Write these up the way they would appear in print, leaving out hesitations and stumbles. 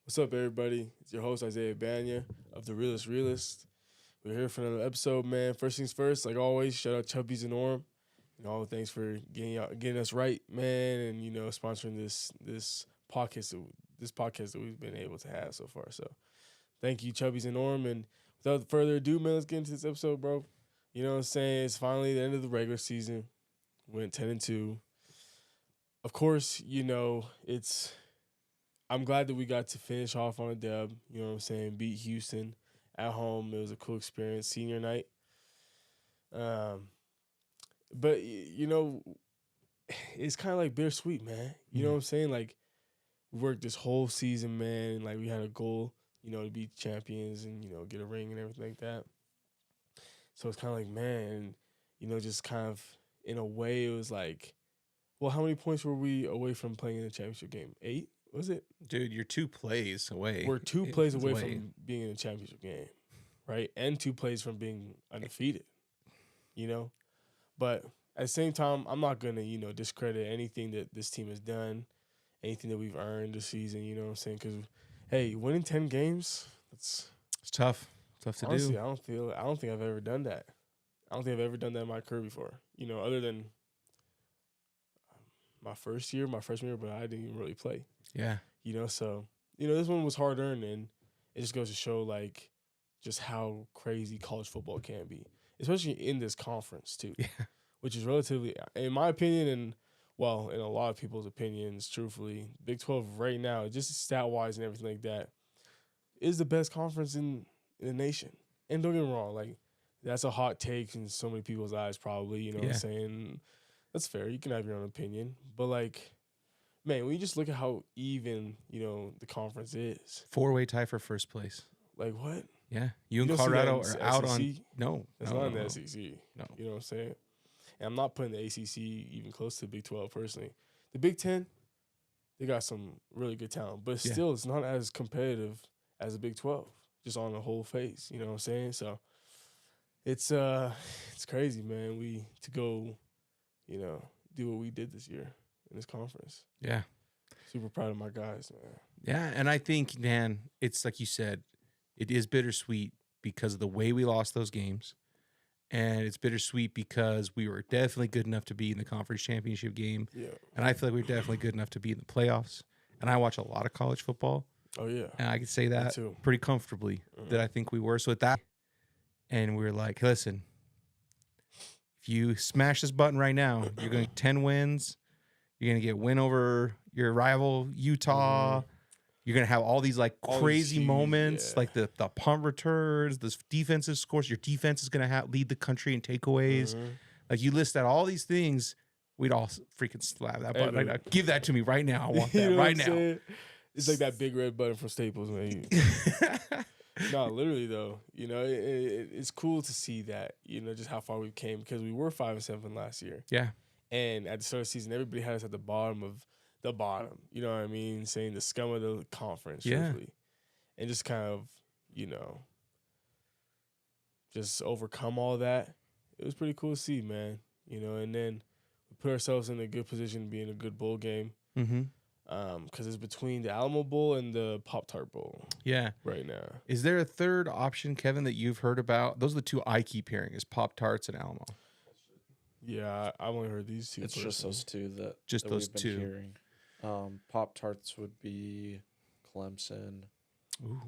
What's up, everybody? It's your host, Isaiah Bagnah of the Realest Realist. We're here for another episode, man. First things first, like always, shout out Chubbies and Orm. Thanks for getting us right, man, and sponsoring this podcast that we've been able to have so far. So, thank you, Chubbies and Orm. And without further ado, man, let's get into this episode, bro. You know what I'm saying? It's finally the end of the regular season. Went 10-2. Of course, I'm glad that we got to finish off on a dub. You know what I'm saying? Beat Houston at home. It was a cool experience. Senior night. But it's kind of like bittersweet, man. You know what I'm saying? Like, we worked this whole season, man. Like, we had a goal, to be champions and, get a ring and everything like that. So it's kind of like, man, just kind of in a way, it was like, well, how many points were we away from playing in the championship game? 8? Was it? Dude, you're 2 plays away. We're 2 plays away from being in a championship game, right? And 2 plays from being undefeated, But at the same time, I'm not going to, discredit anything that this team has done, anything that we've earned this season, you know what I'm saying? Because, hey, winning 10 games, it's tough. Tough to honestly, do. I don't think I've ever done that. I don't think I've ever done that in my career before, other than my freshman year, but I didn't even really play. Yeah. So, this one was hard earned, and it just goes to show, like, just how crazy college football can be, especially in this conference, too. Yeah. Which is relatively, in my opinion, and, well, in a lot of people's opinions, truthfully, Big 12 right now, just stat-wise and everything like that, is the best conference in the nation. And don't get me wrong, like, that's a hot take in so many people's eyes, probably, you know what I'm saying? That's fair. You can have your own opinion. But, like, man, when you just look at how even, the conference is. 4-way tie for first place. Like, what? Yeah. You and Colorado are out SEC? on... No. That's no, not no, in the no. SEC. No. You know what I'm saying? And I'm not putting the ACC even close to the Big 12, personally. The Big 10, they got some really good talent. But still, it's not as competitive as the Big 12, just on the whole face. You know what I'm saying? So, it's crazy, man. To go, do what we did this year in this conference. Yeah. Super proud of my guys, man. Yeah, and I think, man, it's like you said, it is bittersweet because of the way we lost those games. And it's bittersweet because we were definitely good enough to be in the conference championship game. Yeah. And I feel like we're definitely good enough to be in the playoffs. And I watch a lot of college football. Oh, yeah. And I can say that pretty comfortably that I think we were. So at that, and we were like, listen, if you smash this button right now, you're going to 10 wins. You're going to get win over your rival, Utah. You're going to have all these like crazy moments, like the punt returns, the defensive scores. Your defense is going to lead the country in takeaways. Like you list out all these things. We'd all freaking slap that button right now. Give that to me right now. I want that right now. It's like that big red button from Staples, man. No, literally though, it's cool to see that, just how far we came, because we were 5-7 last year. Yeah. And at the start of the season, everybody had us at the bottom of the bottom. You know what I mean? Saying the scum of the conference, truthfully. And just kind of, just overcome all that. It was pretty cool to see, man. And then we put ourselves in a good position to be in a good bowl game. Because it's between the Alamo Bowl and the Pop-Tart Bowl. Yeah. Right now. Is there a third option, Kevin, that you've heard about? Those are the two I keep hearing, is Pop-Tarts and Alamo. Yeah, I've only heard these two. It's just those two that those we've two. been hearing. Pop-Tarts would be Clemson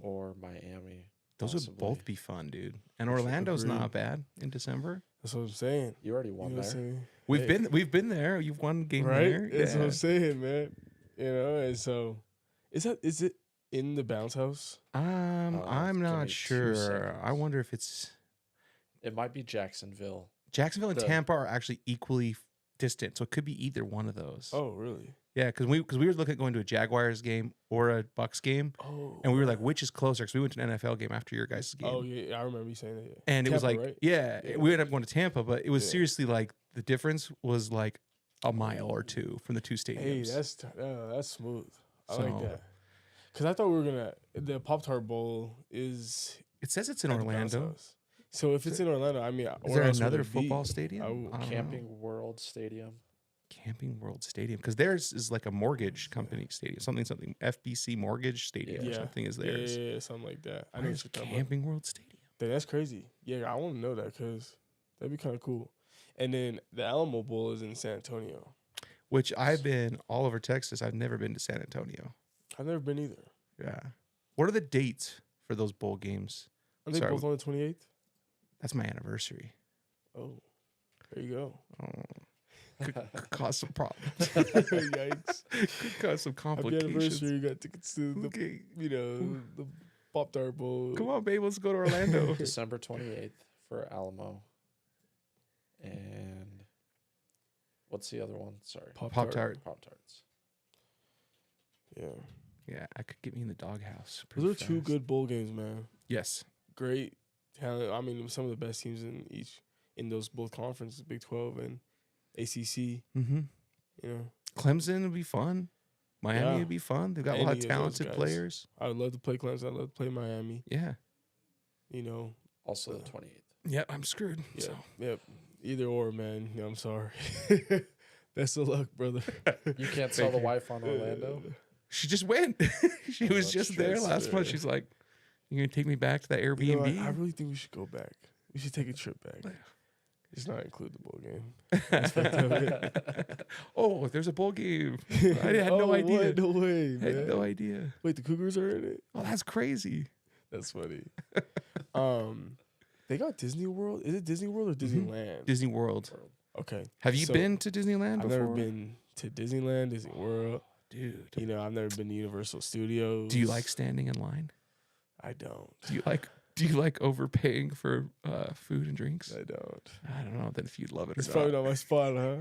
or Miami. Those would both be fun, dude. And Orlando's not bad in December. That's what I'm saying. You already won there. We've been there. You've won game there. That's what I'm saying, man. And so is it in the bounce house? I'm not sure. I wonder if it's... It might be Jacksonville. Jacksonville and Tampa are actually equally distant, so it could be either one of those. Oh, really? Yeah, because we were looking at going to a Jaguars game or a Bucks game, and we were like, which is closer? Because we went to an NFL game after your guys' game. Oh, yeah, I remember you saying that. Yeah. And Tampa, it was like, right? We ended up going to Tampa, but it was seriously like the difference was like a mile or two from the two stadiums. Hey, that's smooth. I like that. Because I thought we were the Pop-Tart Bowl is... It says it's in Orlando. So if it's in Orlando, I mean... Is there another football stadium? Camping World Stadium. Camping World Stadium, because theirs is like a mortgage company stadium, something FBC Mortgage Stadium or something is theirs. Yeah, something like that. I know Where's what you're talking Camping World Stadium? about. That's crazy. Yeah, I want to know that because that'd be kind of cool. And then the Alamo Bowl is in San Antonio. Which I've been all over Texas. I've never been to San Antonio. I've never been either. Yeah. What are the dates for those bowl games? Are they Sorry. both on the 28th? That's my anniversary. Oh, there you go. Could cause some problems. Yikes. Could cause some Happy complications. anniversary. You got tickets to the, Okay. the Pop-Tart Bowl. Come on, babe. Let's go to Orlando. December 28th for Alamo. And what's the other one? Sorry. Pop-Tart. Pop-Tarts. Yeah. Yeah, I could get me in the doghouse. Those are two good bowl games, man. Yes. Great talent. I mean, some of the best teams in those both conferences, Big 12 and ACC. Mm-hmm. You know, Clemson would be fun. Miami Yeah. would be fun. They've got a Any lot of of those talented guys. players. I would love to play Clemson. I'd love to play Miami. Yeah. You know, Also the 28th. Yep, I'm screwed. yeah, So. yep. Either or, man. I'm sorry. Best of luck, brother. You can't sell the wife on Orlando? She just went. She was that's just true. there last month. She's like, "You're gonna take me back to that Airbnb?" You know, I really think we should go back. We should take a trip back. Just not include the bowl game. Aspect of it. Oh, there's a bowl game. I had no idea. What? No way, I had man. no idea. Wait, the Cougars are in it? Oh, that's crazy. That's funny. They got Disney World. Is it Disney World or Disneyland? Disney World. Okay. Have you So, been to Disneyland I've before? never been to Disneyland, Disney World. Dude. You know, I've never been to Universal Studios. Do you like standing in line? I don't. Do you like overpaying for food and drinks? I don't. I don't know then if you'd love it It's or probably not. not my spot, huh?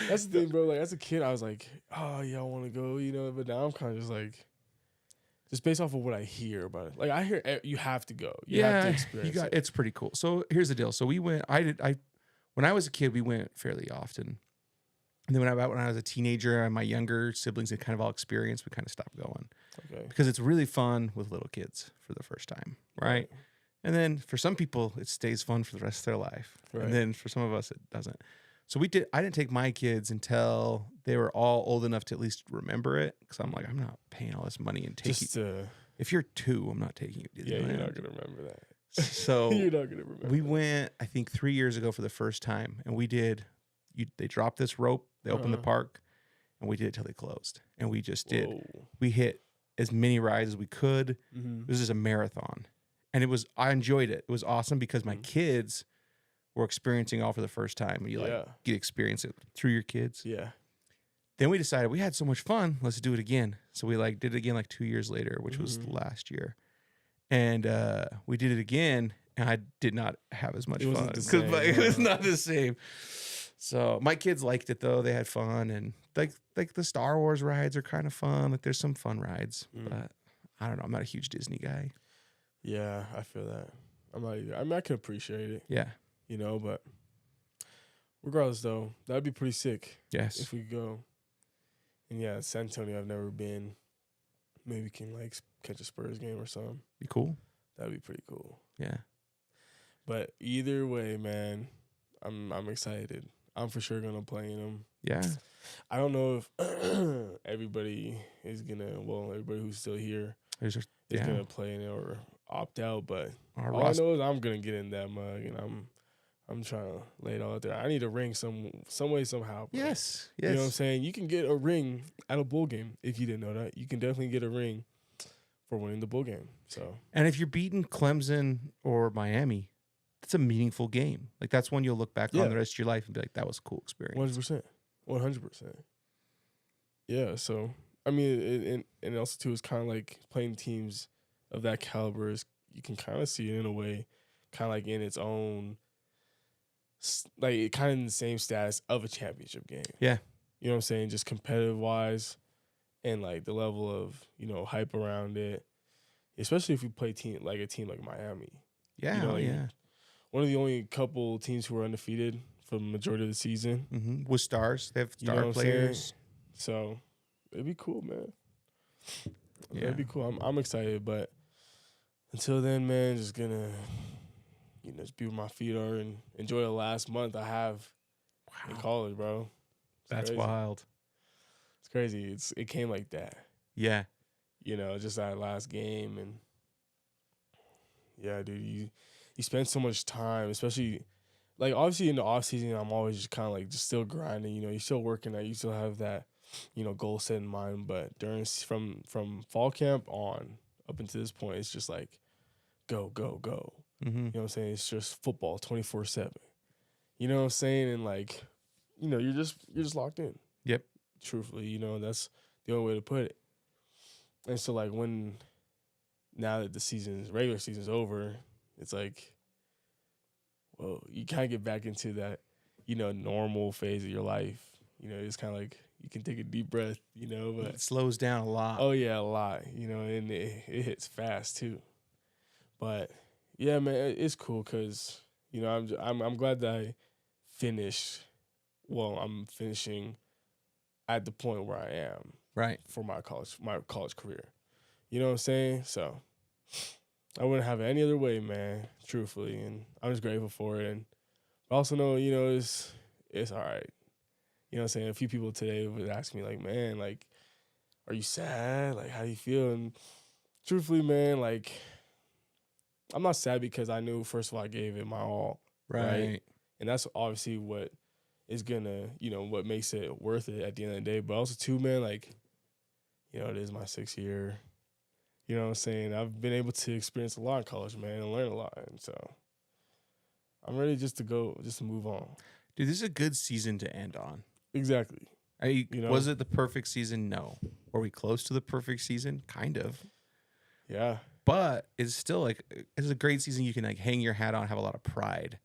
That's the thing, bro. Like as a kid, I was like, oh yeah, I want to go, you know. But now I'm kind of just like, just based off of what I hear about it. Like I hear you have to go. You have to experience it. It's pretty cool. So here's the deal. So we went. When I was a kid, we went fairly often. And then when I was a teenager, and my younger siblings had kind of all experienced, we kind of stopped going Okay. because it's really fun with little kids for the first time, right? And then for some people, it stays fun for the rest of their life, Right. and then for some of us, it doesn't. So I didn't take my kids until they were all old enough to at least remember it, because I'm like, I'm not paying all this money and taking. Just If you're 2, I'm not taking you to yeah, Disneyland. you're not gonna remember that. So You're not gonna remember. we that. went, I think 3 years ago for the first time, and we did. They dropped this rope, they opened the park, and we did it till they closed. And we just did. Whoa. We hit as many rides as we could. Mm-hmm. It was just a marathon, and I enjoyed it. It was awesome because my kids were experiencing all for the first time, and you Yeah. get to experience it through your kids. Yeah. Then we decided we had so much fun, let's do it again. So we did it again 2 years later, which was last year, and we did it again. And I did not have as much It fun wasn't the 'cause same, it was huh? not the same. So my kids liked it though; they had fun, and like the Star Wars rides are kind of fun. Like there's some fun rides, but I don't know. I'm not a huge Disney guy. Yeah, I feel that. I'm not either. I mean, I can appreciate it, Yeah. you know, but regardless, though, that'd be pretty sick Yes. if we could go. And yeah, San Antonio, I've never been. Maybe we can like catch a Spurs game or something. Be cool. That'd be pretty cool. Yeah. But either way, man, I'm excited. I'm for sure gonna play in them. Yeah. I don't know if everybody is gonna. Well, everybody who's still here There's is yeah. gonna play in it or opt out. But Our all I roster. know is I'm gonna get in that mug, and I'm trying to lay it all out there. I need a ring some way somehow. Bro. Yes. You know what I'm Yes. saying? You can get a ring at a bowl game if you didn't know that. You can definitely get a ring for winning the bowl game. So And if you're beating Clemson or Miami, that's a meaningful game. Like that's one you'll look back Yeah. on the rest of your life and be like, that was a cool experience. 100%. Yeah. So I mean, and also too, it's kind of like playing teams of that caliber. You can kind of see it in a way, kind of like in its own, like kind of in the same status of a championship game. Yeah. You know what I'm saying? Just competitive wise, and like the level of hype around it, especially if you play a team like Miami. Yeah. You know, like, yeah. One of the only couple teams who are undefeated for the majority of the season. Mm-hmm. With stars. They have You know star what I'm saying? players. So it'd be cool, man. Yeah. It'd be cool. I'm excited, but until then, man, just gonna just be where my feet are and enjoy the last month I have in college, bro. That's crazy. wild. It's crazy. It came like that. Yeah. Just that last game, and yeah, dude, you spend so much time, especially like obviously in the off season. I'm always just kind of like just still grinding. You're still working at. You still have that, goal set in mind. But from fall camp on up until this point, it's just like go, go, go. Mm-hmm. You know what I'm saying? It's just football 24/7. You know what I'm saying? And like, you're just locked in. Yep. Truthfully, that's the only way to put it. And so like now that the regular season's over, it's like, well, you kind of get back into that, normal phase of your life. It's kind of like you can take a deep breath, but It slows down a lot. oh yeah, a lot, and it hits fast too. But yeah, man, it's cool because I'm glad that I finished. Well, I'm finishing at the point where I am Right. for my college career. You know what I'm saying? So I wouldn't have it any other way, man. Truthfully, and I'm just grateful for it. And I also know, it's all right. You know what I'm saying? A few people today would ask me like, man, like, are you sad? Like, how do you feel? And truthfully, man, like, I'm not sad because I knew, first of all, I gave it my all. Right. And that's obviously what is gonna, what makes it worth it at the end of the day. But also too, man, like, it is my 6th year. You know what I'm saying? I've been able to experience a lot in college, man, and learn a lot. And so I'm ready just to move on. Dude, this is a good season to end on. Exactly. Was it the perfect season? No. Were we close to the perfect season? Kind of. Yeah. But it's still like, it's a great season. You can like hang your hat on, have a lot of pride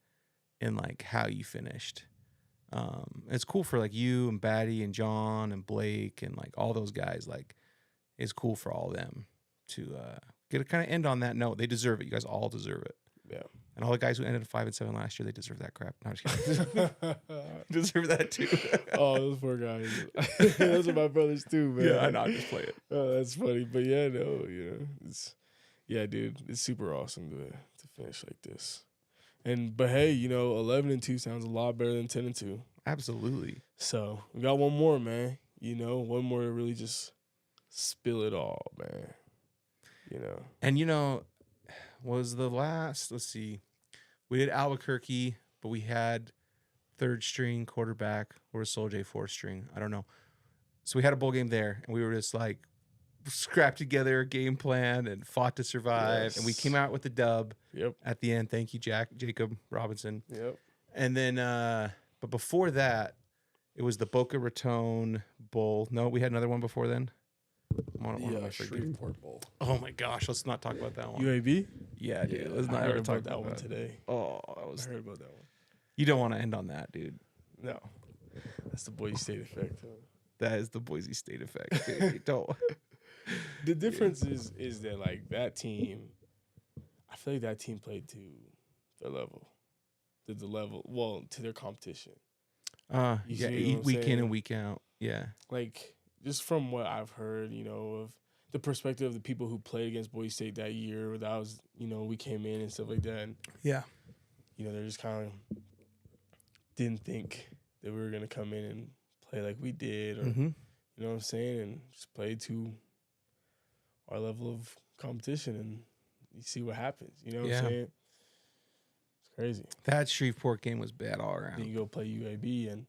in like how you finished. It's cool for like you and Batty and John and Blake and like all those guys. Like, it's cool for all of them to get to kind of end on that note. They deserve it. You guys all deserve it. Yeah. And all the guys who ended 5-7 last year, they deserve that crap. No, I'm just kidding. Deserve that too. Oh, those poor guys. Those are my brothers too, man. Yeah, I know. I'm just playing. Oh, that's funny. But yeah, no, dude, it's super awesome to finish like this. But hey, 11-2 sounds a lot better than 10-2. Absolutely. So we got one more, man. One more to really just spill it all, man. And was the last, let's see, we did Albuquerque, but we had 3rd string quarterback, or was Sol J 4th string? I don't know. So we had a bowl game there, and we were just like scrapped together a game plan and fought to survive. Yes. And we came out with the dub Yep. at the end. Thank you, Jacob Robinson. Yep. And then, but before that, it was the Boca Raton Bowl. No, we had another one before then. One of my Shreveport Bowl. Oh my gosh, let's not talk about that one. UAB? Yeah, dude. Yeah, Let's I not heard ever talk about that one it. today. Oh, that was. I heard about that one. You don't want to end on that, dude. No. That's the Boise State effect. Huh? That is the Boise State effect. Dude. You don't. The difference is that like that team, I feel like that team played to their level. To their competition. Yeah, see what I'm week in saying? and week out. Yeah. Like, just from what I've heard, of the perspective of the people who played against Boise State that year, that was, we came in and stuff like that. And, Yeah. they're just kind of didn't think that we were going to come in and play like we did, or, Mm-hmm. you know what I'm saying? And just play to our level of competition, and you see what happens. You know what I'm saying? It's crazy. That Shreveport game was bad all Then around. you go play UAB, and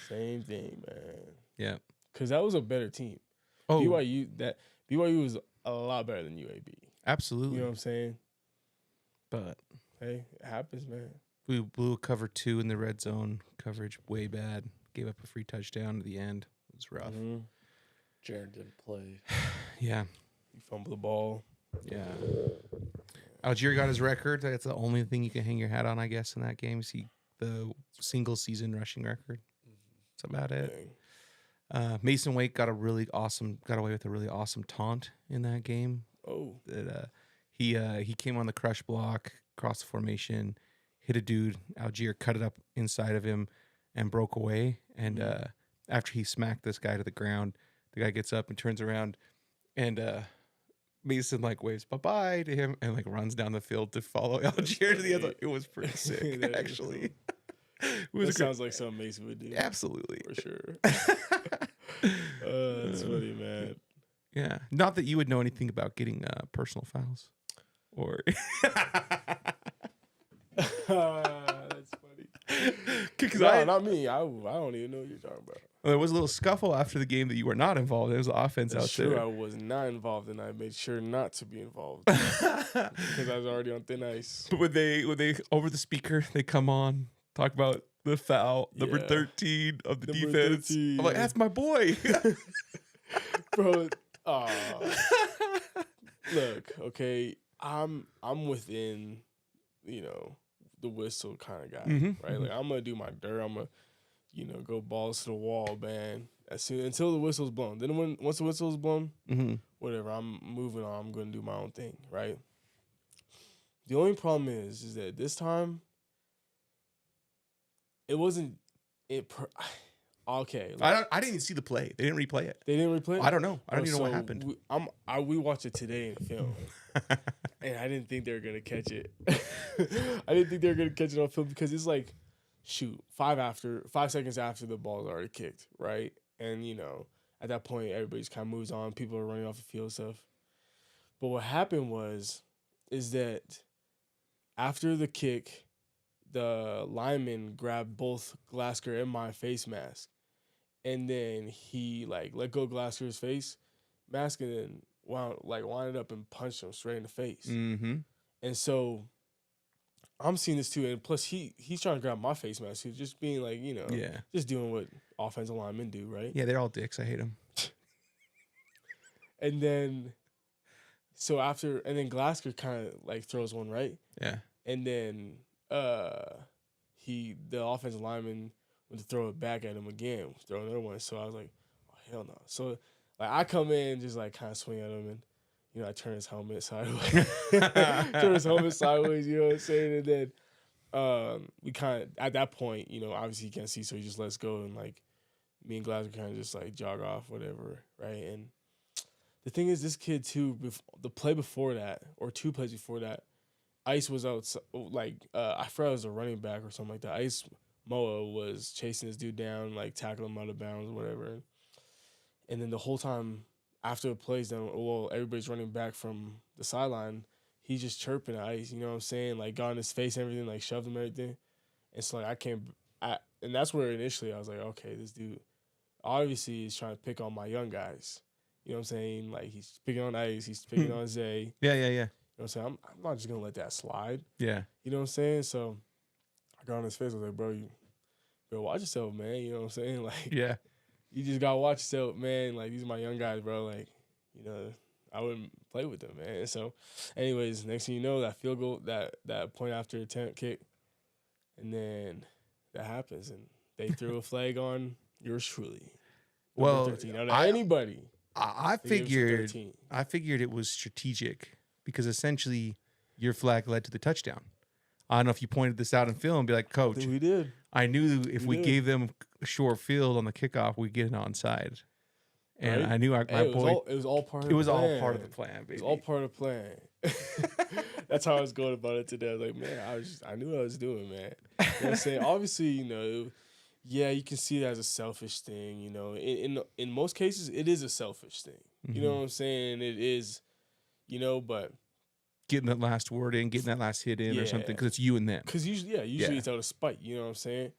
same thing, man. Yeah. Because that was a better team. Oh, BYU was a lot better than UAB. absolutely. You know what I'm saying? But Hey, it happens, man. we blew cover 2 in the red zone. Coverage way bad. Gave up a free touchdown at the end. It was rough. Mm-hmm. Jaron didn't play. Yeah. You fumble the ball. Yeah. Algier got his record. That's the only thing you can hang your hat on, I guess, in that game. See the single season rushing record. That's about it. Dang. Mason Wake got away with a really awesome taunt in that game. Oh. That he came on the crush block, crossed the formation, hit a dude. Algier cut it up inside of him and broke away. And after he smacked this guy to the ground, the guy gets up and turns around, and Mason like waves bye-bye to him and like runs down the field to follow Algier to the other. It was pretty sick, actually. was That a sounds like something Mason would do. absolutely. For sure. That's funny, man. Yeah. Not that you would know anything about getting personal files. Or That's funny. because No, not me. I don't even know what you're talking about. there was a little scuffle after the game that you were not involved in. There was offense That's out true. there. I was not involved, and I made sure not to be involved because I was already on thin ice. But when they over the speaker, they come on, talk about the foul, number Yeah. 13 of the Number defense. 13, I'm like, yeah. that's my boy. Bro. Look, okay, I'm within, the whistle kind of guy, right? Like I'm gonna do my dirt. I'm gonna, go balls to the wall, man. Until the whistle's blown. Then once the whistle's blown, whatever. I'm moving on. I'm gonna do my own thing, right? The only problem is that this time, it wasn't okay. Like, I didn't even see the play. They didn't replay it. they didn't replay it? I don't know. I don't Bro, even know what so happened. we watched it today in film, and I didn't think they were gonna catch it. I didn't think they were gonna catch it on film because it's like, shoot, 5 seconds after the ball's already kicked, right? And at that point, everybody's kind of moves on. People are running off the field and stuff. But what happened is that after the kick, the lineman grabbed both Glasgow and my face mask. And then he let go of Glasgow's face mask and then wound up and punched him straight in the face. Mm-hmm. And so I'm seeing this too. And plus he's trying to grab my face mask. He's just being just doing what offensive linemen do, right? Yeah, they're all dicks. I hate them. And then Glasgow kind of throws one, right? Yeah. And then the offensive lineman went to throw it back at him again, throw another one. So I was like, oh, hell no. So I come in, just kind of swing at him, and I turn his helmet sideways. You know what I'm saying? And then we kind of, at that point, obviously he can't see, so he just lets go, and me and Glasgow kind of just jog off, whatever, right? And the thing is, this kid too, the play before that, or 2 plays before that, Ice was out, I forgot it was a running back or something like that. Ice Moa was chasing this dude down, tackling him out of bounds or whatever. And then the whole time after the play's done, everybody's running back from the sideline, he's just chirping at Ice, you know what I'm saying? Got in his face and everything, shoved him and everything. And so, and that's where initially I was like, okay, this dude obviously is trying to pick on my young guys. You know what I'm saying? He's picking on Ice, he's picking on Zay. Yeah. You know what I'm saying? I'm not just going to let that slide. Yeah. You know what I'm saying? So I got on his face. I was like, bro, watch yourself, man. You know what I'm saying? Yeah. You just got to watch yourself, man. These are my young guys, bro. I wouldn't play with them, man. So, anyways, next thing you know, that field goal, that point after attempt kick, and then that happens, and they threw a flag on yours truly. Well, 13. Anybody. I figured it was strategic because essentially your flag led to the touchdown. I don't know if you pointed this out in film and be like, Coach, We did. I knew if we gave them a short field on the kickoff, we'd get an onside. And Right? I knew my boy. It was all part of It the was plan. all part of the plan, baby. It was all part of the plan. That's how I was going about it today. I was like, man, I knew what I was doing, man. You know what I'm saying? Obviously, you can see it as a selfish thing, In most cases, it is a selfish thing. You know what I'm saying? It is, but getting that last word in, getting that last hit in or something, because it's you and them. because usually it's out of spite. You know what I'm saying?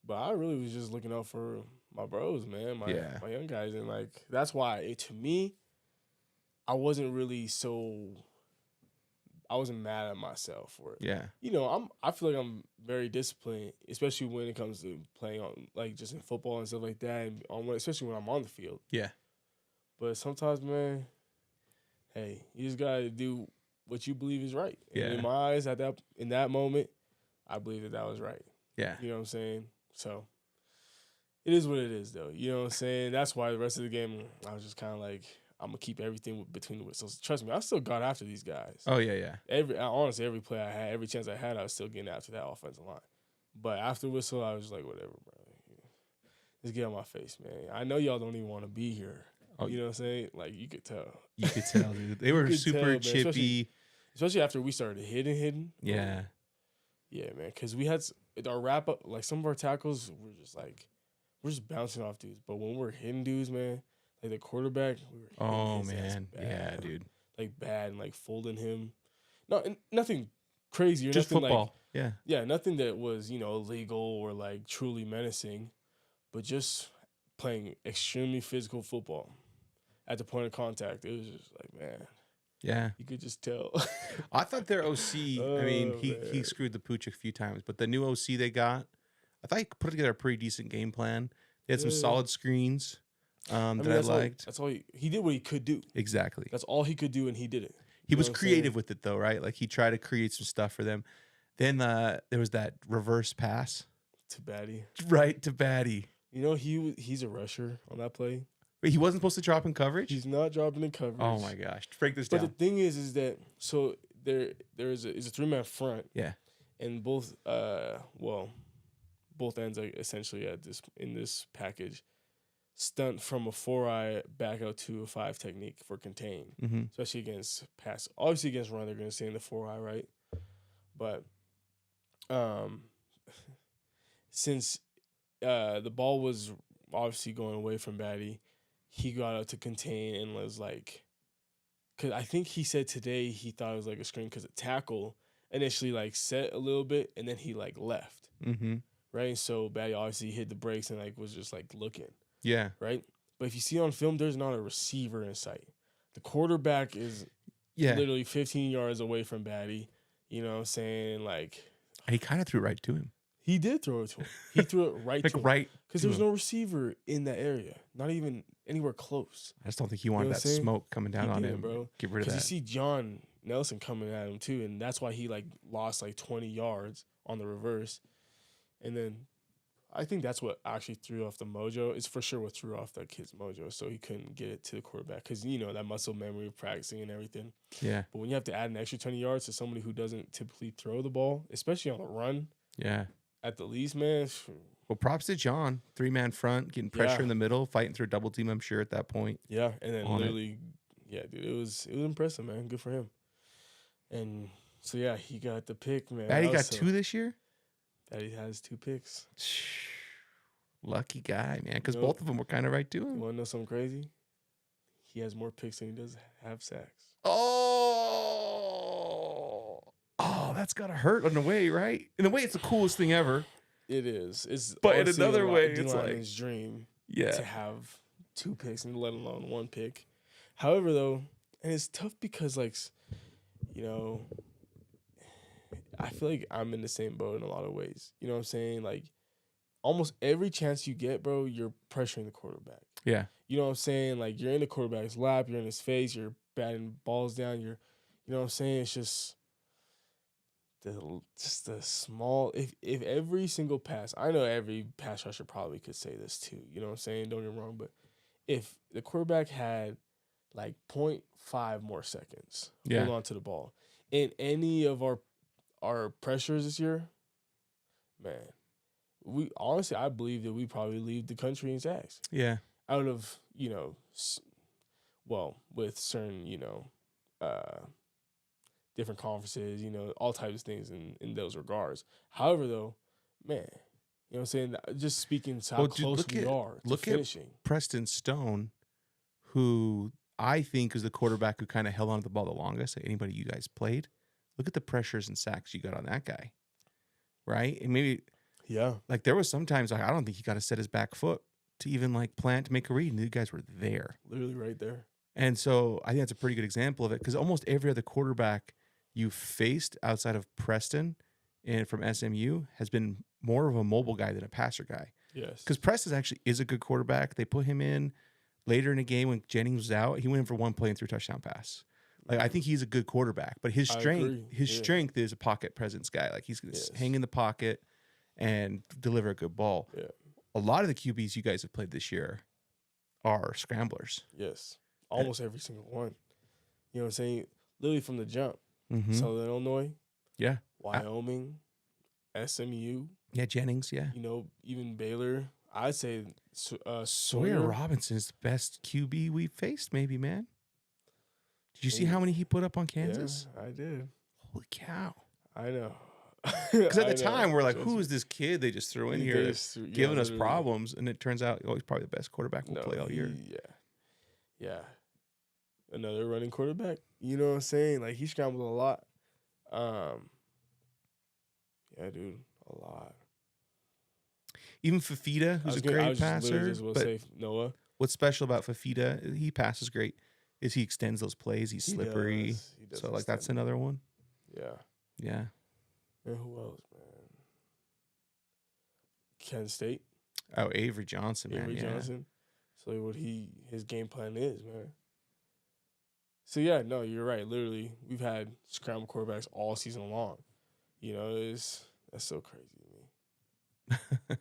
But I really was just looking out for my bros, man, my young guys, and that's why to me, I wasn't mad at myself for it. Yeah. I feel like I'm very disciplined, especially when it comes to playing on just in football and stuff like that, and especially when I'm on the field. Yeah. But sometimes, man, hey, you just gotta do what you believe is right. Yeah. And in my eyes, in that moment, I believe that was right. Yeah. You know what I'm saying? So it is what it is, though. You know what I'm saying? That's why the rest of the game, I was just kind of I'm gonna keep everything between the whistles. Trust me, I still got after these guys. Oh yeah. Honestly, every play I had, every chance I had, I was still getting after that offensive line. But after whistle, I was just like, whatever, bro. Just get on my face, man. I know y'all don't even want to be here. Oh, you know what I'm saying? You could tell. You could tell, dude. They were super chippy. Especially after we started hitting. Yeah. Yeah, man. Because we had our wrap up, like some of our tackles, we're just bouncing off dudes. But when we're hitting dudes, man, like the quarterback, we were hitting Oh his ass man, bad. yeah, dude. Like bad and like folding him. No, and nothing crazy or Just nothing football. Yeah. yeah, nothing that was, illegal or like truly menacing, but just playing extremely physical football at the point of contact. It was just like, man, Yeah. you could just tell. I thought their OC, I mean, Oh, he man. screwed the pooch a few times, but the new OC they got, I thought he put together a pretty decent game plan. They had some Yeah. solid screens that I that's liked. that's all he did what he could do. Exactly. That's all he could do, and he did it. He You was know what I'm creative saying? with it though, right? Like he tried to create some stuff for them. Then there was that reverse pass To Batty. right to Batty. He's a rusher on that play. Wait, he wasn't supposed to drop in coverage? He's not dropping in coverage. Oh my gosh. Break this But down. the thing is that so there is a 3-man front. Yeah. And both both ends are essentially in this package stunt from a 4-eye back out to a 5 technique for contain, Mm-hmm. especially against pass. Obviously against run, they're going to stay in the 4-eye, right? But since the ball was obviously going away from Batty, he got out to contain and was like, because I think he said today he thought it was like a screen because a tackle initially like set a little bit and then he like left, Mm-hmm. right? So Batty obviously hit the brakes and like was just like looking, Yeah. right? But if you see on film, there's not a receiver in sight. The quarterback is Yeah. literally 15 yards away from Batty. You know what I'm saying? Like, He kind of threw it right to him. he did throw it to him. He threw it right Like to him. right. Because to there's him. no receiver in that area. Not even anywhere close. I just don't think he wanted what that I'm saying? smoke coming down He on didn't, him. bro. Get rid of Because you that. see John Nelson coming at him too, and that's why he like lost like 20 yards on the reverse. And then I think that's what actually threw off the mojo. It's for sure what threw off that kid's mojo, so he couldn't get it to the quarterback. Because that muscle memory of practicing and everything. Yeah. But when you have to add an extra 20 yards to somebody who doesn't typically throw the ball, especially on the run, Yeah. at the least, man. Well, props to John. 3-man front, getting pressure Yeah. in the middle, fighting through a double team, I'm sure, at that point. Yeah, and then On it. literally, yeah, dude, it was impressive, man. Good for him. And so yeah, he got the pick, man. Batty That got was 2 this year? Batty has 2 picks. Lucky guy, man, because You know- both of them were kind of right to You him. want to know something crazy? He has more picks than he does have sacks. Oh, that's got to hurt in a way, right? In a way, it's the coolest thing ever. It is. It's But in honestly another way, it's D-lineman's dream to Yeah. have 2 picks and let alone 1 pick. However, though, and it's tough because I feel like I'm in the same boat in a lot of ways. You know what I'm saying? Like almost every chance you get, bro, you're pressuring the quarterback. Yeah. You know what I'm saying? Like you're in the quarterback's lap, you're in his face, you're batting balls down, you know what I'm saying? It's just the small if every single pass, I know every pass rusher probably could say this too, you know what I'm saying? Don't get me wrong, but if the quarterback had like 0.5 more seconds, Yeah. hold on to the ball in any of our pressures this year, man, I believe that we probably lead the country in sacks. Yeah. Out of, with certain, different conferences, all types of things in those regards. However, though, man, you know what I'm saying? Just speaking to how Well, dude, close we are to look at finishing. Preston Stone, who I think is the quarterback who kind of held on to the ball the longest. Anybody you guys played? Look at the pressures and sacks you got on that guy, right? And maybe Yeah. like there was sometimes I don't think he got to set his back foot to even like plant to make a read, and you guys were there. Literally right there. And so I think that's a pretty good example of it because almost every other quarterback you faced outside of Preston and from SMU has been more of a mobile guy than a passer guy. Yes. Because Preston actually is a good quarterback. They put him in later in the game when Jennings was out. He went in for 1 play and 3 touchdown pass. Like I think he's a good quarterback, but his I strength, agree. his Yeah. strength is a pocket presence guy. Like he's going to Yes. hang in the pocket and deliver a good ball. Yeah. A lot of the QBs you guys have played this year are scramblers. Yes. Almost every single one. You know what I'm saying? Literally from the jump. Mm-hmm. Southern Illinois, Yeah. Wyoming, SMU, Yeah, Jennings, yeah. even Baylor. I'd say Sawyer Sawyer. Robinson is the best QB we've faced, maybe, man. Did you see Maybe. how many he put up on Kansas? Yeah, I did. Holy cow. I know. Because at I the know, time, we're like, trust who me. is this kid they just threw in They here just threw- yeah, giving us literally. problems? And it turns out, he's probably the best quarterback we'll play all year. Yeah. Another running quarterback. You know what I'm saying? Like, he scrambled a lot. Yeah, dude, a lot. Even Fafita, who's a I great was just literally passer. just will But say Noah. what's special about Fafita, he passes great, is he extends those plays. He's slippery. He does So, like, that's extend another one. Yeah. Yeah. And who else, man? Kent State. Oh, Avery Johnson, man. Avery Yeah. Johnson. So what his game plan is, man. So yeah, no, you're right. Literally, we've had scramble quarterbacks all season long. You know, that's so crazy to me.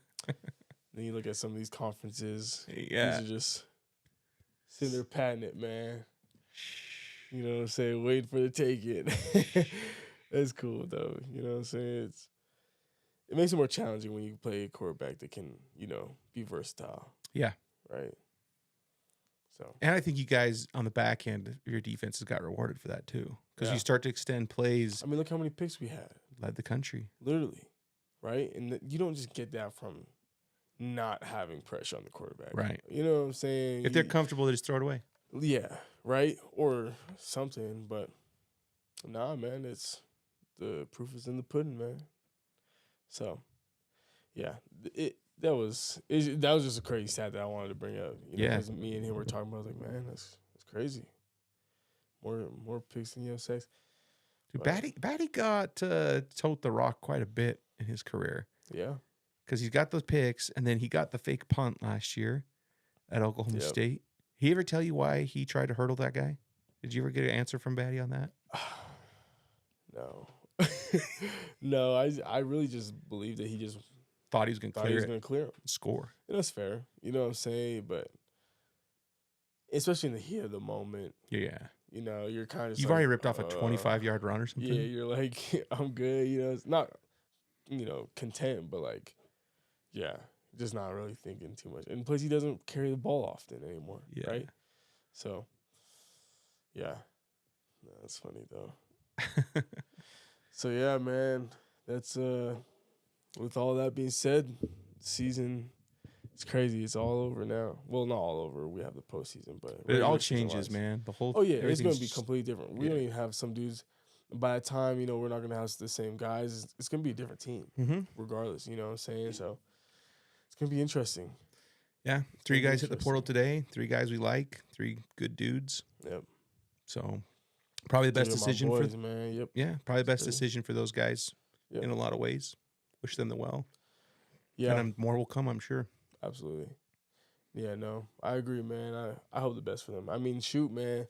Then you look at some of these conferences. Yeah. These are just sitting there patting it, man. You know what I'm saying? Waiting for the take it. That's cool though. You know what I'm saying? It makes it more challenging when you play a quarterback that can, be versatile. Yeah. Right. So. And I think you guys on the back end, your defenses got rewarded for that too. Because Yeah. you start to extend plays. I mean, look how many picks we had. Led the country. Literally. Right? And you don't just get that from not having pressure on the quarterback. Right. You know what I'm saying? If they're comfortable, they just throw it away. Yeah. Right? Or something. But nah, man, the proof is in the pudding, man. So, yeah. That was just a crazy stat that I wanted to bring up. Because me and him were talking about, like, man, that's crazy. More picks than sacks. Dude, Batty got tote the rock quite a bit in his career. Yeah. Because he's got those picks, and then he got the fake punt last year at Oklahoma State. He ever tell you why he tried to hurdle that guy? Did you ever get an answer from Batty on that? No. No, I really just believe that he just thought he was going to clear him. Score. And that's fair. You know what I'm saying? But especially in the heat of the moment. Yeah. You're kind of You've already ripped off a 25-yard run or something? Yeah, you're like, I'm good. It's not, content, but like, yeah, just not really thinking too much. And plus, he doesn't carry the ball often anymore, right? So, yeah. No, that's funny, though. So, yeah, man, that's, with all that being said, season, it's crazy. It's all over now. Well, not all over. We have the postseason, but it all changes, man. The whole it's going to be completely different. We don't even have some dudes. By the time, we're not going to have the same guys. It's going to be a different team, regardless. You know what I'm saying? So it's going to be interesting. Yeah. 3 guys hit the portal today. 3 guys we like. 3 good dudes. Yep. So probably the best decision boys, man. Yep. Yeah, probably the best decision for those guys in a lot of ways. Wish them the well. Yeah. And more will come, I'm sure. Absolutely. Yeah, no, I agree, man. I hope the best for them. I mean, shoot, man.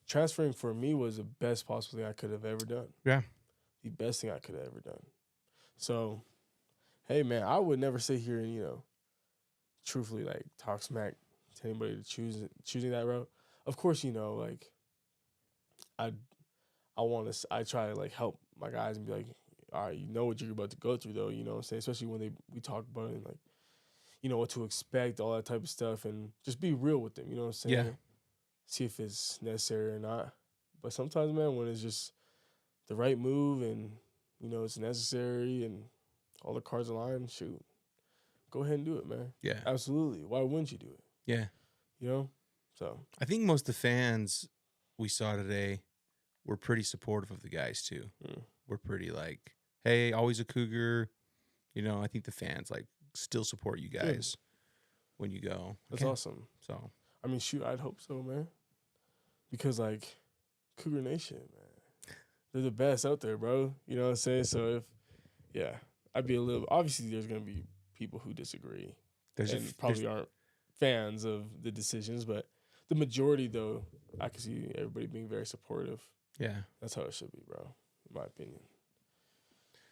Transferring for me was the best possible thing I could have ever done. Yeah. The best thing I could have ever done. So, hey, man, I would never sit here and, truthfully, like, talk smack to anybody to choosing that route. Of course, like, I try to, like, help my guys and be like, all right, you know what you're about to go through, though, you know what I'm saying? Especially when we talk about it and, like, what to expect, all that type of stuff, and just be real with them, you know what I'm saying? Yeah. See if it's necessary or not. But sometimes, man, when it's just the right move and, it's necessary and all the cards align, shoot, go ahead and do it, man. Yeah. Absolutely. Why wouldn't you do it? Yeah. So. I think most of the fans we saw today were pretty supportive of the guys, too. We're pretty like, hey, always a Cougar. I think the fans, like, still support you guys when you go. That's awesome. So, I mean, shoot, I'd hope so, man. Because, like, Cougar Nation, man, they're the best out there, bro. You know what I'm saying? So I'd be obviously there's going to be people who disagree. Probably aren't fans of the decisions, but the majority, though, I can see everybody being very supportive. Yeah. That's how it should be, bro, in my opinion.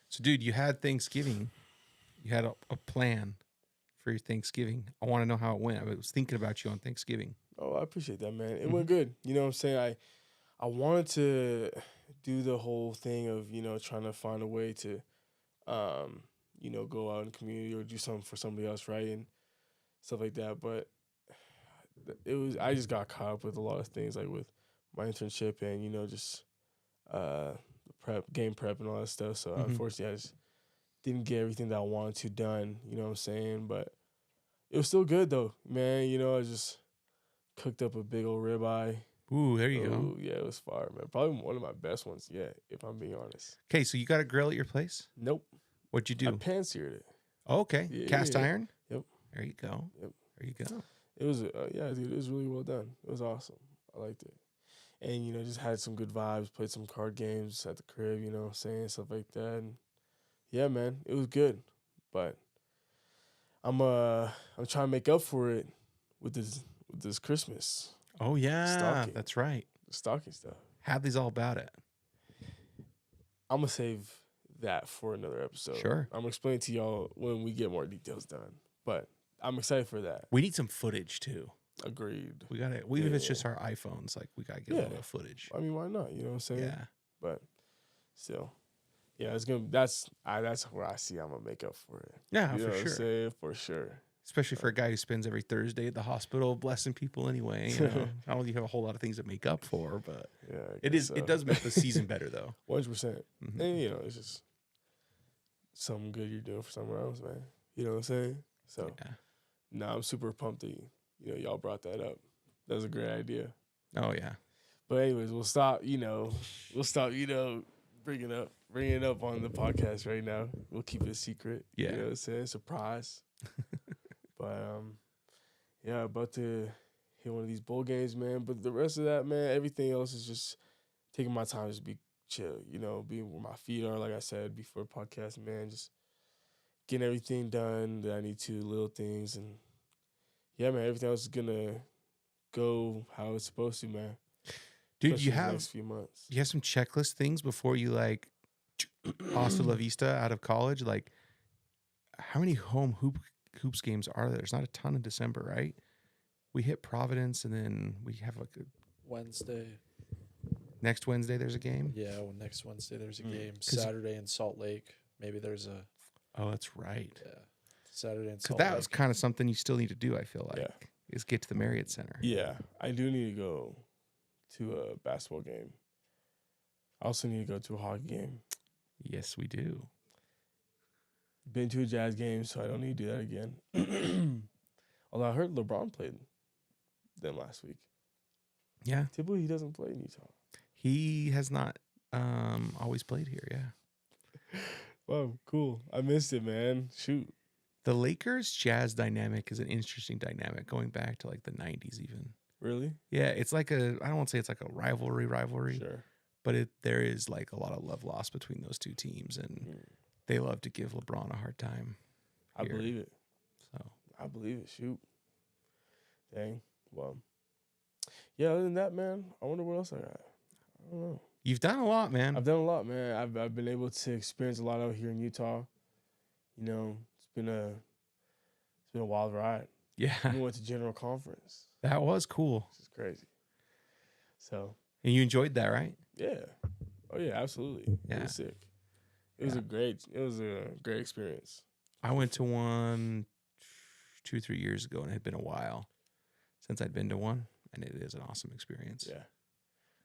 So, dude, you had Thanksgiving. You had a plan for your Thanksgiving. I want to know how it went. I was thinking about you on Thanksgiving. Oh, I appreciate that, man. It went good. You know what I'm saying? I wanted to do the whole thing of, trying to find a way to, go out in the community or do something for somebody else, right? And stuff like that. But I just got caught up with a lot of things, like with my internship and, just game prep and all that stuff. So unfortunately, didn't get everything that I wanted to done. You know what I'm saying? But it was still good though, man. You know, I just cooked up a big old ribeye. Ooh, there you go. Ooh, yeah, it was fire, man. Probably one of my best ones yet, if I'm being honest. Okay, so you got a grill at your place? Nope, What'd you I do? pan-seared it. Oh, okay, Yeah, cast yeah. iron. Yep. There you go. Yep. There you go. It was, yeah, dude. It was really well done. It was awesome. I liked it, and you know, just had some good vibes. Played some card games at the crib. You know, what I'm saying stuff like that. And yeah, man, it was good. But I'm trying to make up for it with this Christmas Oh yeah, Stocking. that's right. stocking stuff. Hadley's all about it. I'm gonna save that for another episode. Sure. I'm gonna explain to y'all when we get more details done. But I'm excited for that. We need some footage too. Agreed. We got it. Even if it's Yeah. just our iPhones, like we gotta get a Yeah. little footage. I mean, why not? You know what I'm saying? Yeah. But still, yeah, it's gonna. That's where I see I'm gonna make up for it. Yeah, You know for what I'm sure. saying? For sure. Especially for a guy who spends every Thursday at the hospital blessing people anyway. You know? I don't think you have a whole lot of things to make up for, but Yeah, I it guess is. so. It does make the season better though. 100%. Mhm. And you know, it's just something good you're doing for someone else, man. You know what I'm saying? So, Yeah. nah, I'm super pumped that y'all brought that up. That was a great idea. Oh yeah. But anyways, we'll stop. Bringing it up on the podcast right now. We'll keep it a secret. Yeah. You know what I'm saying? Surprise. But yeah, about to hit one of these bowl games, man. But the rest of that, man, everything else is just taking my time to be chill. You know, being where my feet are, like I said before the podcast, man. Just getting everything done that I need to, little things, and yeah, man, everything else is gonna go how it's supposed to, man. Dude, Especially you the have next few months. you have some checklist things before you like hasta la vista out of college. Like, how many hoops games are there? There's not a ton in December, right? We hit Providence, and then we have like Wednesday. next Wednesday. There's a game. Yeah, well, next Wednesday there's a Mm. game. 'Cause- Saturday in Salt Lake. Maybe there's a Oh, that's right. Saturday in Because Salt that Lake. was kind of something you still need to do. I feel like Yeah. is get to the Marriott Center. Yeah, I do need to go to a basketball game. I also need to go to a hockey game. Yes, we do. Been to a Jazz game, so I don't need to do that again. Although I heard LeBron played them last week. Yeah, Typically, he doesn't play in Utah. he has not always played here. Yeah. Wow, cool. I missed it, man. Shoot. The Lakers Jazz dynamic is an interesting dynamic going back to like the 90s even. Really? Yeah, it's like I don't want to say it's like a rivalry, Sure. but there is like a lot of love lost between those two teams, and Mm. they love to give LeBron a hard time. I Here. believe it. So I believe it. Shoot. Dang. Well. Yeah, other than that, man, I wonder what else I got. I don't know. you've done a lot, man. I've done a lot, man. I've been able to experience a lot out here in Utah. You know, it's been a wild ride. Yeah, We went to General Conference. that was cool, This is crazy. So and you enjoyed that, right? yeah, oh yeah, absolutely. It Yeah. was sick. It was a great experience. I went to one 2-3 years ago, and it had been a while since I'd been to one, and it is an awesome experience. Yeah,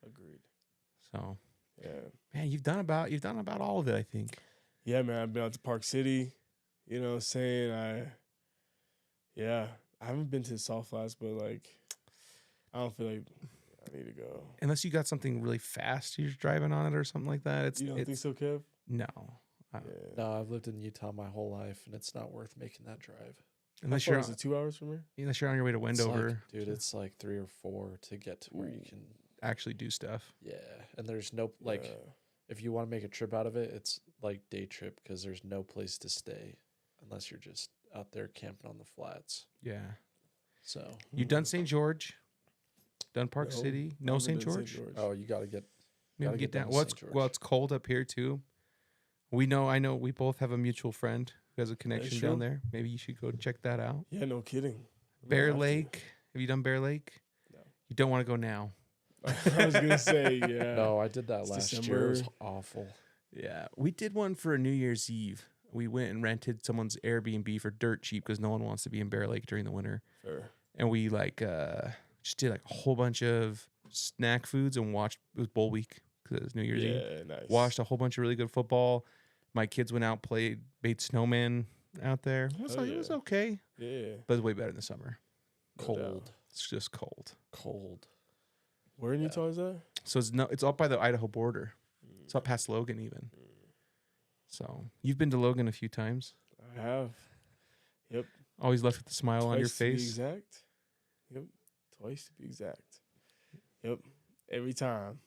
agreed. So, Yeah, man, you've done about all of it, I think. yeah, man. I've been out to Park City. You know what I'm saying? I haven't been to Salt Flats, but like, I don't feel like I need to go. Unless you got something really fast you're driving on it or something like that. You don't think so, Kev? No. Yeah. No, I've lived in Utah my whole life, and it's not worth making that drive. Unless How you're far is it 2 hours from here? on your way to It's Wendover like, dude, it's like 3 or 4 to get to where you Ooh. can. actually do stuff. Yeah, and there's no like. Yeah. If you want to make a trip out of it, it's like day trip because there's no place to stay unless you're just out there camping on the flats. Yeah. So, You've done St. George, done Park No, City, no Never St. done George. oh, you got to get. Maybe gotta get get down. down to St. George. Well, it's cold up here too. I know we both have a mutual friend who has a connection true. down there. Maybe you should go check that out. Yeah, no kidding. I'm gonna Bear have to. Lake. Have you done Bear Lake? No. You don't want to go now. I was gonna say, yeah. No, I did that It's last year. It was December. awful. Yeah, we did one for a New Year's Eve. We went and rented someone's Airbnb for dirt cheap because no one wants to be in Bear Lake during the winter. Fair. And we just did like a whole bunch of snack foods and watched. It was bowl week because it was New Year's Eve. Yeah, nice. Watched a whole bunch of really good football. My kids went out, made snowman out there. It was, Hell it was yeah. okay, Yeah. but it's way better in the summer. No Cold. doubt. It's just cold. Cold. Where in Utah is that? So it's up by the Idaho border. It's up past Logan even. So you've been to Logan a few times. I have. Yep. Always left with a smile on your Twice to be face. exact. Yep. Twice to be exact. Yep. Every time.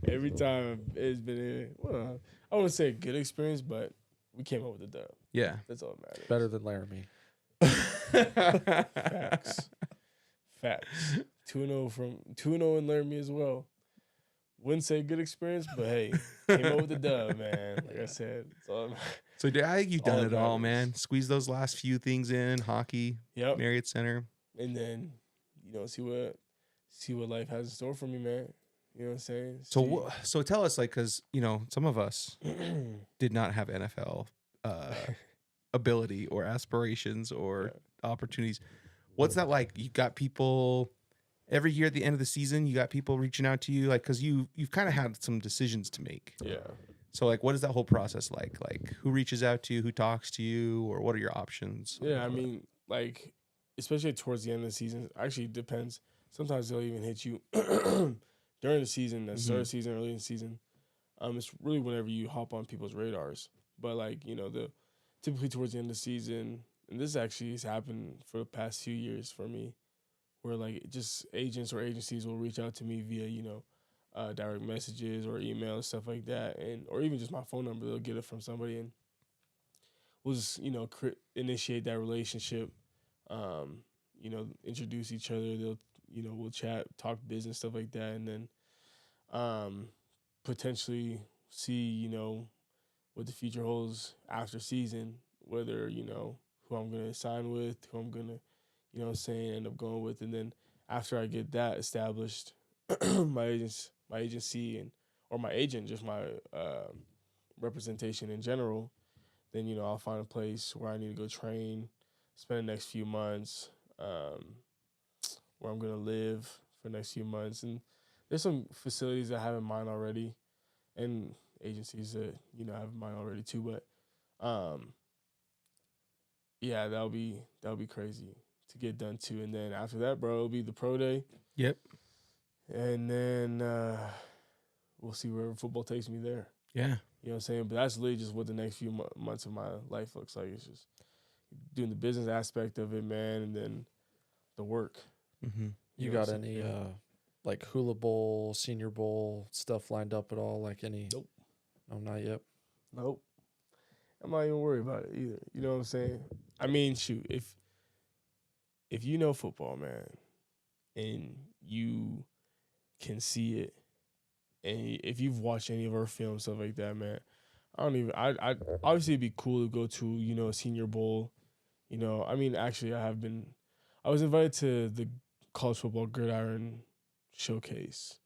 Every time it's been well, I wouldn't say a good experience, but we came up with the dub. Yeah. That's all that matters. Better than Laramie. Facts. Facts. 2-0 from 2-0 in Laramie as well. Wouldn't say good experience, but hey, came up with the dub, man. Like I said, it's all that matters. So I think you've All done that it all, matters. man. Squeeze those last few things in. Hockey, Yep. Marriott Center. And then, see what life has in store for me, man. You know what I'm saying? So tell us, like, because some of us did not have NFL ability or aspirations or opportunities. What's that like? You got people every year at the end of the season. You got people reaching out to you, like, because you've kind of had some decisions to make. Yeah. So, like, what is that whole process like? Like, who reaches out to you? Who talks to you? Or what are your options? Yeah, I mean, like, especially towards the end of the season, actually it depends. Sometimes they'll even hit you during the season, the start of the season, early in the season. It's really whenever you hop on people's radars. But like, typically towards the end of the season, and this actually has happened for the past few years for me, where like just agents or agencies will reach out to me via, direct messages or email and stuff like that, or even just my phone number. They'll get it from somebody, and we'll just initiate that relationship. Introduce each other. They'll we'll chat, talk business, stuff like that, and then potentially see what the future holds after season. Whether who I'm gonna sign with, who I'm gonna end up going with, and then after I get that established, my agency, or my agent, just my representation in general, then I'll find a place where I need to go train, spend the next few months, where I'm gonna live for the next few months, and there's some facilities I have in mind already, and agencies that I have in mind already too. But yeah, that'll be crazy to get done too. And then after that, bro, it'll be the pro day. Yep. And then we'll see wherever football takes me there. Yeah. You know what I'm saying? But that's literally just what the next few months of my life looks like. It's just doing the business aspect of it, man, and then the work. Mm-hmm. You know got what I'm any saying? like Hula Bowl, Senior Bowl stuff lined up at all? Like any? Nope. No, not yet. Nope. I'm not even worried about it either. You know what I'm saying? I mean, shoot, if you know football, man, and you can see it, and if you've watched any of our films, stuff like that, man, I obviously it'd be cool to go to, a Senior Bowl. I mean, actually, I was invited to the college football gridiron showcase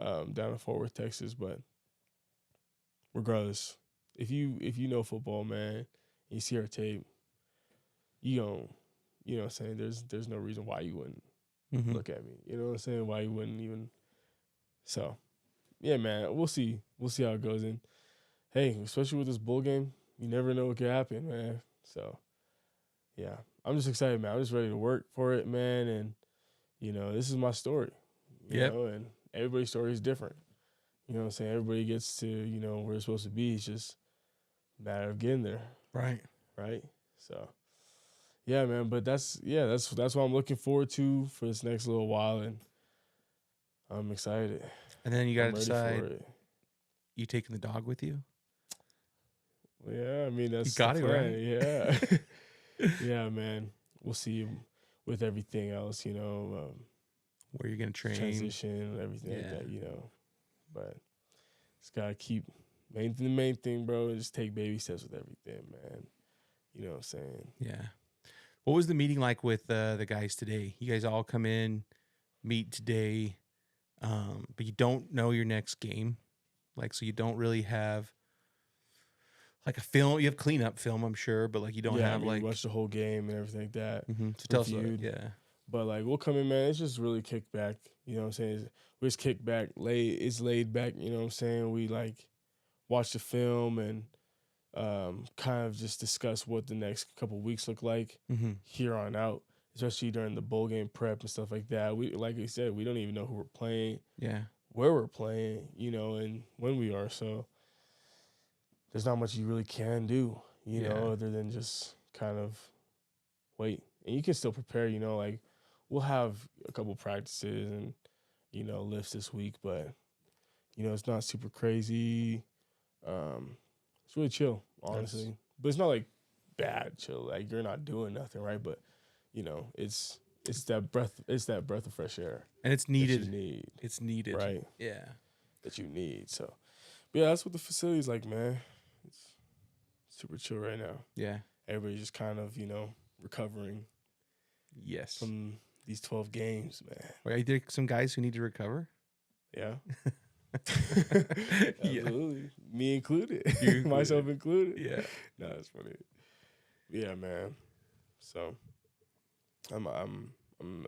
down in Fort Worth, Texas, but regardless, if you know football, man, and you see our tape, you know what I'm saying? There's no reason why you wouldn't look at me. You know what I'm saying? Why you wouldn't even. So, yeah, man, we'll see. We'll see how it goes. And hey, especially with this bowl game, you never know what could happen, man. So, yeah, I'm just excited, man. I'm just ready to work for it, man. And this is my story. You know, and everybody's story is different. You know what I'm saying? Everybody gets to where it's supposed to be. It's just a matter of getting there. Right. So, yeah, man. But that's what I'm looking forward to for this next little while, and I'm excited. And then you got to I'm ready decide, for it. you taking the dog with you? Yeah, I mean that's You got the it, plan. right? Yeah, yeah, man. We'll see with everything else, Where you're going to train. transition and everything like that, But just gotta keep the main thing, bro. Is just take baby steps with everything, man. You know what I'm saying? Yeah. What was the meeting like with the guys today? You guys all come in, meet today, but you don't know your next game. Like, so you don't really have like a film. You have cleanup film, I'm sure, but like you don't have like. watch the whole game and everything like that. So tell us about it. reviewed. Yeah. But like we'll come in, man. It's just really kick back. You know what I'm saying? We just kick back, it's laid back. You know what I'm saying? watch the film and kind of just discuss what the next couple weeks look like Mm-hmm. here on out, especially during the bowl game prep and stuff like that. We, like I said, we don't even know who we're playing, Yeah. where we're playing, you know, and when we are. So there's not much you really can do, you know, Yeah. other than just kind of wait. And you can still prepare, you know, like we'll have a couple practices and, you know, lifts this week, but, you know, it's not super crazy. It's really chill, honestly. But it's not like bad chill. Like you're not doing nothing, right? But, you know, it's that breath of fresh air And it's that needed. you need, It's needed. right? Yeah. That you need. So, but yeah, that's what the facility's like, man. It's super chill right now. Yeah. Everybody's just kind of, you know, recovering Yes. from these 12 games, man. Wait, are there some guys who need to recover? Yeah. Yeah. Absolutely. Me included. You Myself included. Yeah. No, that's funny. Yeah, man. So I'm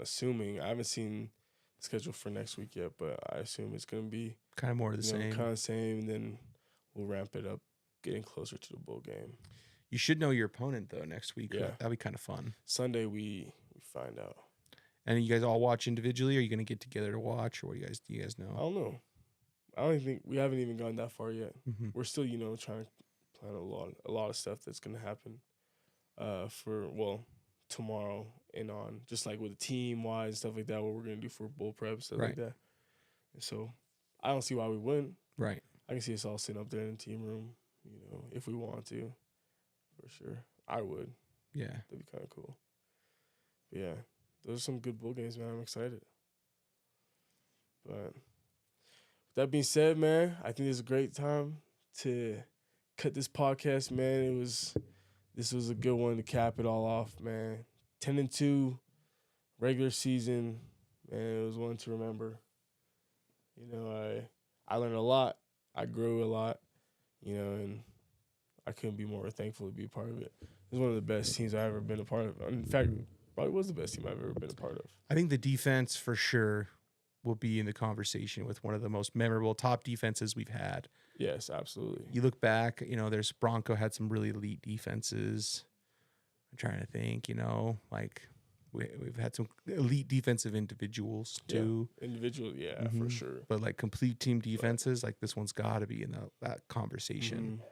assuming, I haven't seen the schedule for next week yet, but I assume it's gonna be Kind of more of the same. kind of same. And then we'll ramp it up, getting closer to the bowl game. You should know your opponent though next week. Yeah. That'd be kind of fun. Sunday we find out. And you guys all watch individually, or are you gonna get together to watch, or what do you guys I know? don't know. I don't even think we haven't even gone that far yet. Mm-hmm. We're still, you know, trying to plan a lot of stuff that's gonna happen tomorrow and on, just like with the team wise and stuff like that, what we're gonna do for bowl prep, stuff like Right. that. And so I don't see why we wouldn't. Right. I can see us all sitting up there in the team room, you know, if we want to. For sure. I would. Yeah. That'd be kinda cool. But yeah. Those are some good bowl games, man. I'm excited. But with that being said, man, I think this is a great time to cut this podcast, man. This was a good one to cap it all off, man. 10-2 regular season, man. It was one to remember. You know, I learned a lot. I grew a lot, you know, and I couldn't be more thankful to be a part of it. It was one of the best teams I've ever been a part of. In fact, probably was the best team I've ever been a part of. I think the defense for sure will be in the conversation with one of the most memorable top defenses we've had. Yes, absolutely. You look back, you know, there's Bronco had some really elite defenses. I'm trying to think, you know, like we've had some elite defensive individuals too. Yeah. Individual, yeah, for Mhm. sure. But like complete team defenses, like this one's got to be in that conversation Mhm.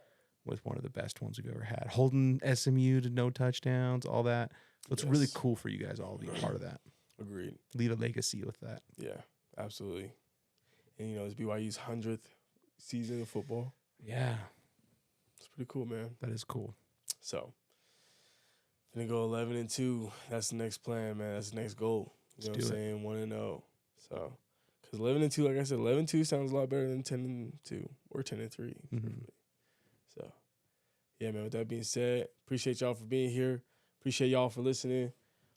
with one of the best ones we've ever had. Holding SMU to no touchdowns, all that. So it's really Yes. cool for you guys all to be a part of that. Agreed. Leave a legacy with that. Yeah, absolutely. And, you know, it's BYU's 100th season of football. Yeah, It's pretty cool, man. that is cool. So, gonna go 11-2. That's the next plan, man. That's the next goal. You know Let's what I'm do saying? 1-0. So, because 11-2, like I said, 11-2 sounds a lot better than 10-2 or 10-3. Mhm. So, yeah, man. With that being said, appreciate y'all for being here. Appreciate y'all for listening.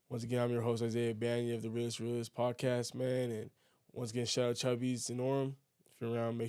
Once again, I'm your host, Isaiah Bagnah of the Realest Realist podcast, man. And once again, shout out Chubbies and Orem. If you're around, make